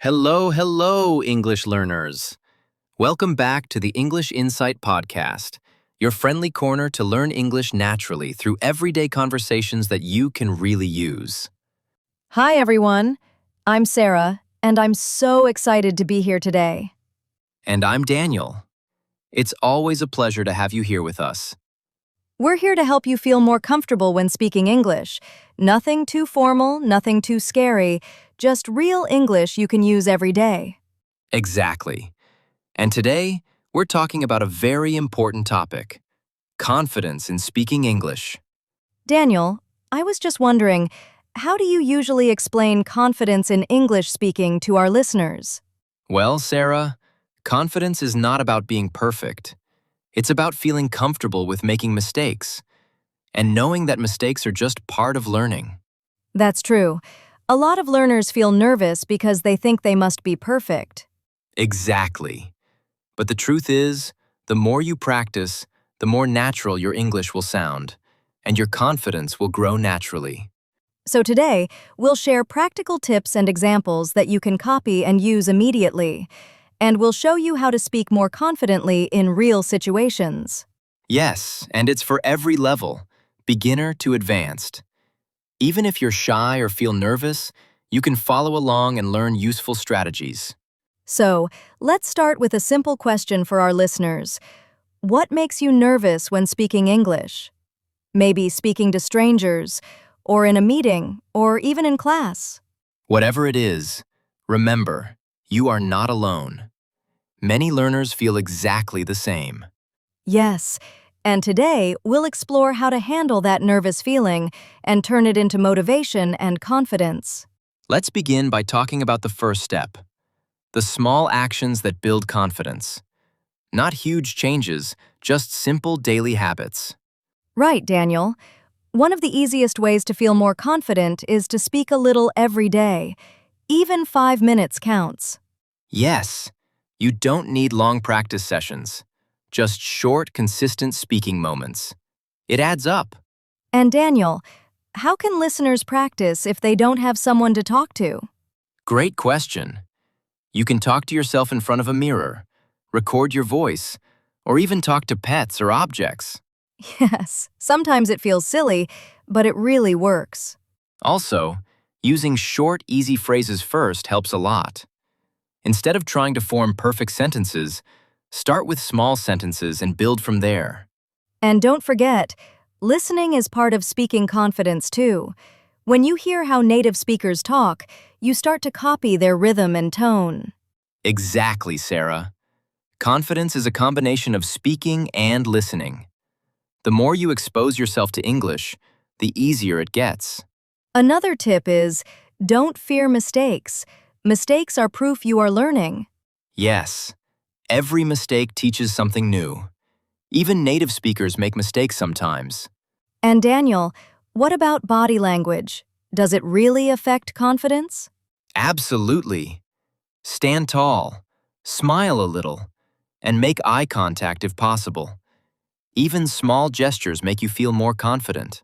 Hello, hello, English learners. Welcome back to the English Insight Podcast, your friendly corner to learn English naturally through everyday conversations that you can really use. Hi, everyone. I'm Sarah, and I'm so excited to be here today. And I'm Daniel. It's always a pleasure to have you here with us. We're here to help you feel more comfortable when speaking English. Nothing too formal, nothing too scary, just real English you can use every day. Exactly. And today, we're talking about a very important topic: confidence in speaking English. Daniel, I was just wondering, how do you usually explain confidence in English speaking to our listeners? Well, Sarah, confidence is not about being perfect. It's about feeling comfortable with making mistakes and knowing that mistakes are just part of learning. That's true. A lot of learners feel nervous because they think they must be perfect. Exactly. But the truth is, the more you practice, the more natural your English will sound, and your confidence will grow naturally. So today, we'll share practical tips and examples that you can copy and use immediately. And we'll show you how to speak more confidently in real situations. Yes, and it's for every level, beginner to advanced. Even if you're shy or feel nervous, you can follow along and learn useful strategies. So, let's start with a simple question for our listeners. What makes you nervous when speaking English? Maybe speaking to strangers, or in a meeting, or even in class. Whatever it is, remember, you are not alone. Many learners feel exactly the same. Yes, and today we'll explore how to handle that nervous feeling and turn it into motivation and confidence. Let's begin by talking about the first step: the small actions that build confidence. Not huge changes, just simple daily habits. Right, Daniel. One of the easiest ways to feel more confident is to speak a little every day. Even 5 minutes counts. Yes, you don't need long practice sessions, just short, consistent speaking moments. It adds up. And Daniel, how can listeners practice if they don't have someone to talk to? Great question. You can talk to yourself in front of a mirror, record your voice, or even talk to pets or objects. Yes, sometimes it feels silly, but it really works. Also, using short, easy phrases first helps a lot. Instead of trying to form perfect sentences, start with small sentences and build from there. And don't forget, listening is part of speaking confidence too. When you hear how native speakers talk, you start to copy their rhythm and tone. Exactly, Sarah. Confidence is a combination of speaking and listening. The more you expose yourself to English, the easier it gets. Another tip is, don't fear mistakes. Mistakes are proof you are learning. Yes, every mistake teaches something new. Even native speakers make mistakes sometimes. And Daniel, what about body language? Does it really affect confidence? Absolutely. Stand tall, smile a little, and make eye contact if possible. Even small gestures make you feel more confident.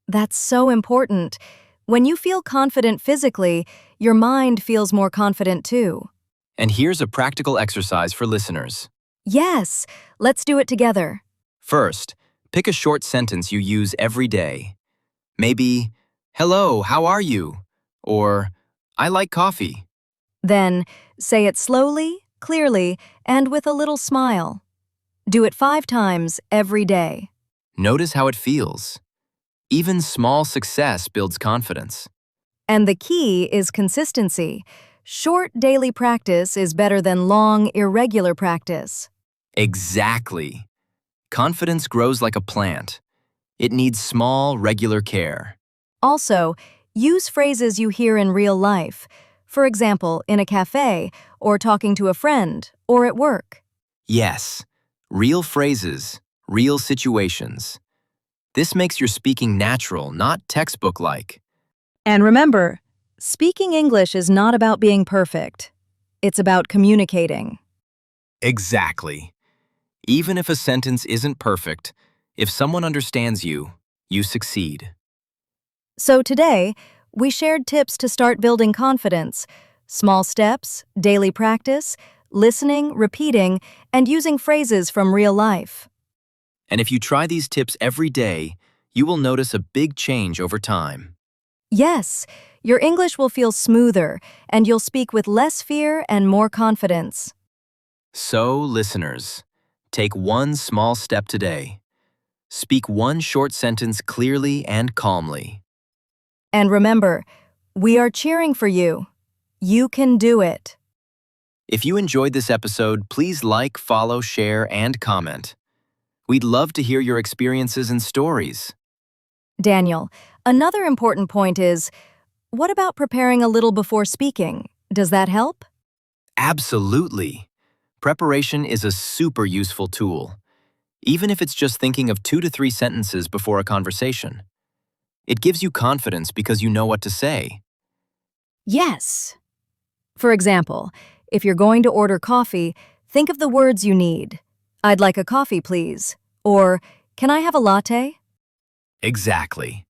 That's so important. When you feel confident physically, your mind feels more confident too. And here's a practical exercise for listeners. Yes, let's do it together. First, pick a short sentence you use every day. Maybe, "Hello, how are you?" Or, "I like coffee." Then, say it slowly, clearly, and with a little smile. Do it 5 times every day. Notice how it feels. Even small success builds confidence. And the key is consistency. Short daily practice is better than long, irregular practice. Exactly. Confidence grows like a plant. It needs small, regular care. Also, use phrases you hear in real life. For example, in a cafe, or talking to a friend, or at work. Yes, real phrases, real situations. This makes your speaking natural, not textbook-like. And remember, speaking English is not about being perfect. It's about communicating. Exactly. Even if a sentence isn't perfect, if someone understands you, you succeed. So today, we shared tips to start building confidence. Small steps, daily practice, listening, repeating, and using phrases from real life. And if you try these tips every day, you will notice a big change over time. Yes, your English will feel smoother, and you'll speak with less fear and more confidence. So, listeners, take one small step today. Speak one short sentence clearly and calmly. And remember, we are cheering for you. You can do it. If you enjoyed this episode, please like, follow, share, and comment. We'd love to hear your experiences and stories. Daniel, another important point is, what about preparing a little before speaking? Does that help? Absolutely. Preparation is a super useful tool, even if it's just thinking of 2 to 3 sentences before a conversation. It gives you confidence because you know what to say. Yes. For example, if you're going to order coffee, think of the words you need. I'd like a coffee, please. Or, can I have a latte? Exactly.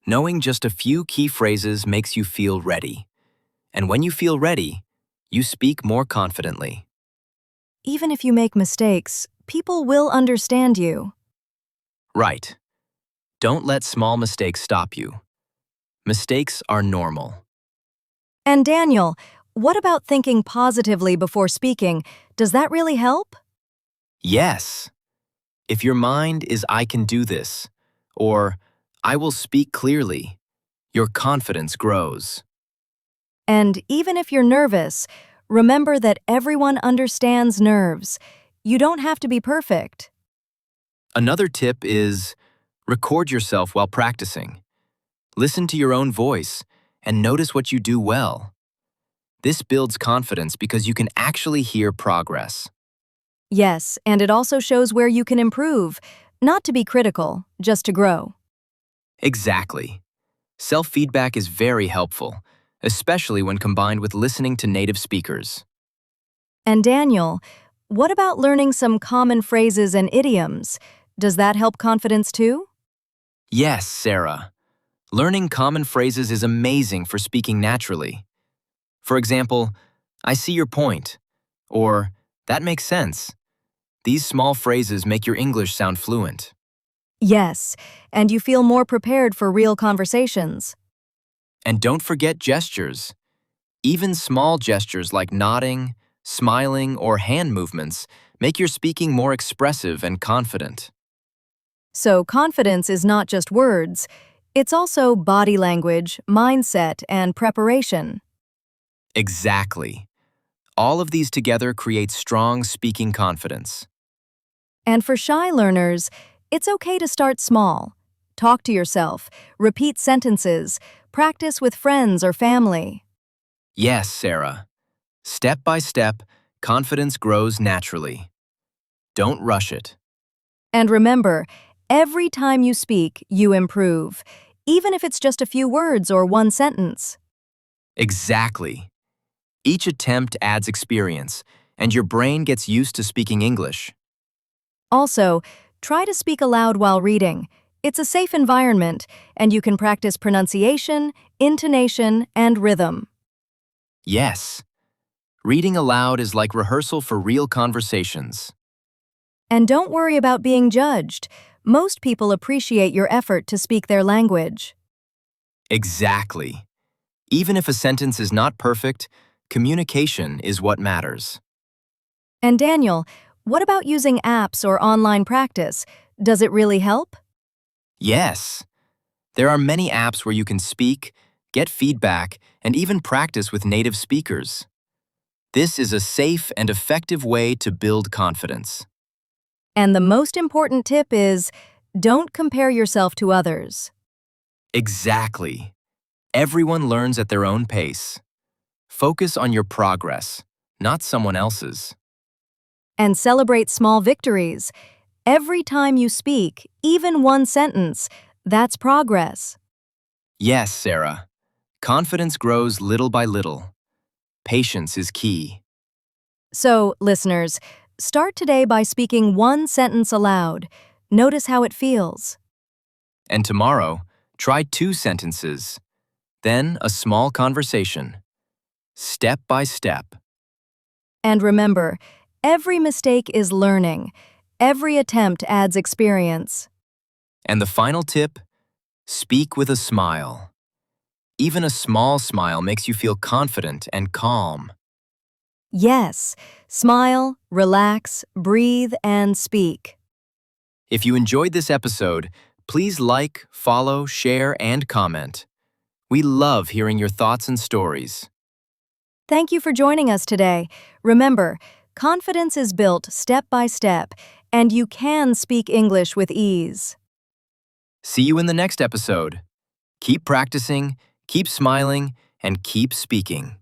Knowing just a few key phrases makes you feel ready. And when you feel ready, you speak more confidently. Even if you make mistakes, people will understand you. Right. Don't let small mistakes stop you. Mistakes are normal. And Daniel, what about thinking positively before speaking? Does that really help? Yes. If your mind is "I can do this," or "I will speak clearly," your confidence grows. And even if you're nervous, remember that everyone understands nerves. You don't have to be perfect. Another tip is record yourself while practicing. Listen to your own voice and notice what you do well. This builds confidence because you can actually hear progress. Yes, and it also shows where you can improve, not to be critical, just to grow. Exactly. Self-feedback is very helpful, especially when combined with listening to native speakers. And Daniel, what about learning some common phrases and idioms? Does that help confidence too? Yes, Sarah. Learning common phrases is amazing for speaking naturally. For example, "I see your point," or "That makes sense." These small phrases make your English sound fluent. Yes, and you feel more prepared for real conversations. And don't forget gestures. Even small gestures like nodding, smiling, or hand movements make your speaking more expressive and confident. So, confidence is not just words, it's also body language, mindset, and preparation. Exactly. All of these together create strong speaking confidence. And for shy learners, it's okay to start small. Talk to yourself, repeat sentences, practice with friends or family. Yes, Sarah. Step by step, confidence grows naturally. Don't rush it. And remember, every time you speak, you improve, even if it's just a few words or one sentence. Exactly. Each attempt adds experience, and your brain gets used to speaking English. Also, try to speak aloud while reading. It's a safe environment, and you can practice pronunciation, intonation, and rhythm. Yes, reading aloud is like rehearsal for real conversations. And don't worry about being judged. Most people appreciate your effort to speak their language. Exactly. Even if a sentence is not perfect, communication is what matters. And Daniel, what about using apps or online practice? Does it really help? Yes, there are many apps where you can speak, get feedback, and even practice with native speakers. This is a safe and effective way to build confidence. And the most important tip is, don't compare yourself to others. Exactly. Everyone learns at their own pace. Focus on your progress, not someone else's. And celebrate small victories. Every time you speak, even one sentence, that's progress. Yes, Sarah. Confidence grows little by little. Patience is key. So, listeners, start today by speaking one sentence aloud. Notice how it feels. And tomorrow, try 2 sentences, then a small conversation. step by step. And remember, every mistake is learning. Every attempt adds experience. And the final tip, speak with a smile. Even a small smile makes you feel confident and calm. Yes, smile, relax, breathe, and speak. If you enjoyed this episode, please like, follow, share, and comment. We love hearing your thoughts and stories. Thank you for joining us today. Remember, confidence is built step by step, and you can speak English with ease. See you in the next episode. Keep practicing, keep smiling, and keep speaking.